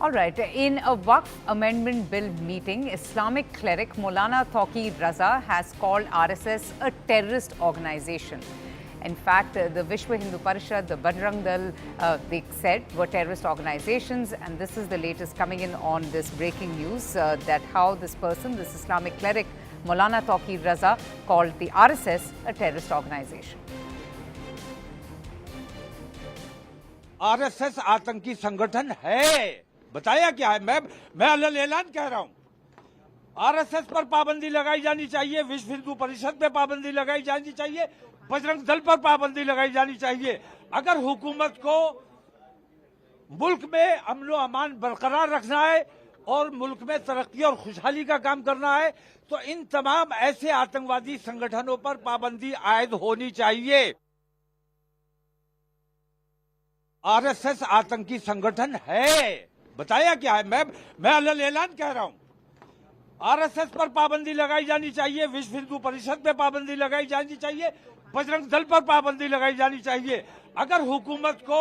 All right. In a Waqf Amendment Bill meeting, Islamic cleric Maulana Taqi Raza has called RSS a terrorist organization. In fact, the Vishwa Hindu Parishad, the Bajrang Dal, they said were terrorist organizations. And this is the latest coming in on this breaking news that how this person, this Islamic cleric Maulana Taqi Raza, called the RSS a terrorist organization. RSS आतंकी संगठन है, बताया क्या है? मैं अलग ऐलान कह रहा हूं। आरएसएस पर पाबंदी लगाई जानी चाहिए, विश्व हिंदू परिषद पे पाबंदी लगाई जानी चाहिए, बजरंग दल पर पाबंदी लगाई जानी चाहिए। अगर हुकूमत को मुल्क में अमन व अमान बरकरार रखना है और मुल्क में तरक्की और खुशहाली का काम करना है तो इन तमाम ऐसे आतंकवादी संगठनों पर पाबंदी आयद होनी चाहिए। आरएसएस आतंकी संगठन है, बताया क्या है? मैं अलग ऐलान कह रहा हूं। आरएसएस पर पाबंदी लगाई जानी चाहिए, विश्व हिंदू परिषद पे पाबंदी लगाई जानी चाहिए, बजरंग दल पर पाबंदी लगाई जानी चाहिए। अगर हुकूमत को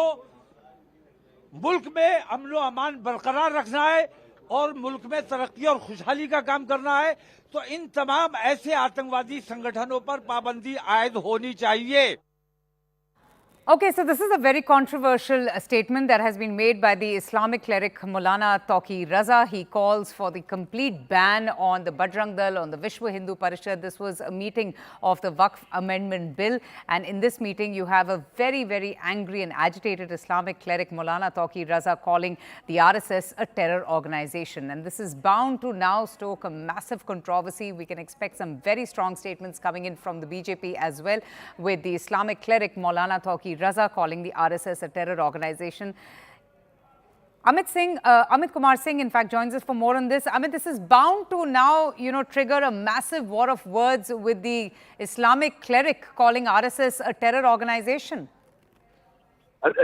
मुल्क में अमन व अमान बरकरार रखना है और मुल्क में तरक्की और खुशहाली का काम करना है तो इन तमाम ऐसे आतंकवादी संगठनों पर पाबंदी आयद होनी चाहिए। Okay, so this is a very controversial statement that has been made by the Islamic cleric Maulana Taqi Raza. He calls for the complete ban on the Bajrang Dal, on the Vishwa Hindu Parishad. This was a meeting of the Waqf Amendment Bill. And in this meeting, you have a very, very angry and agitated Islamic cleric Maulana Taqi Raza calling the RSS a terror organization. And this is bound to now stoke a massive controversy. We can expect some very strong statements coming in from the BJP as well, with the Islamic cleric Maulana Taqi Raza calling the RSS a terror organization. Amit Kumar Singh, in fact, joins us for more on this. Amit, this is bound to now, trigger a massive war of words with the Islamic cleric calling RSS a terror organization.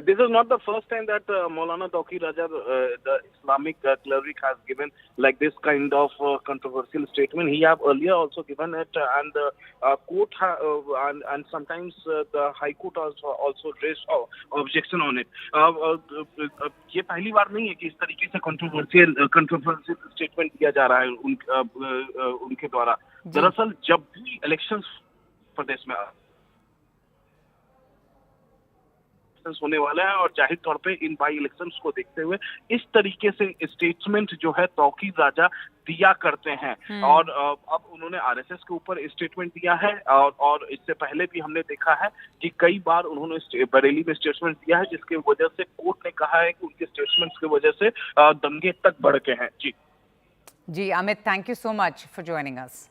This is not the first time that Maulana Taqi Raza, the Islamic cleric, has given like this kind of controversial statement. He have earlier also given it, and the court and sometimes the High Court also raised objection on it. ये पहली बार नहीं है कि इस तरीके से controversial statement दिया जा रहा है उनके द्वारा। दरअसल जब भी इलेक्शंस प्रदेश में होने वाला है और जाहिर तौर पे इन बाई इलेक्शंस को देखते हुए इस तरीके से स्टेटमेंट जो है तौकीर राजा दिया करते हैं। और अब उन्होंने आरएसएस के ऊपर स्टेटमेंट दिया है और इससे पहले भी हमने देखा है कि कई बार उन्होंने बरेली में स्टेटमेंट दिया है जिसके वजह से कोर्ट ने कहा है कि उनके स्टेटमेंट्स की वजह से दंगे तक बढ़ गए हैं। जी Amit, thank you so much for joining us.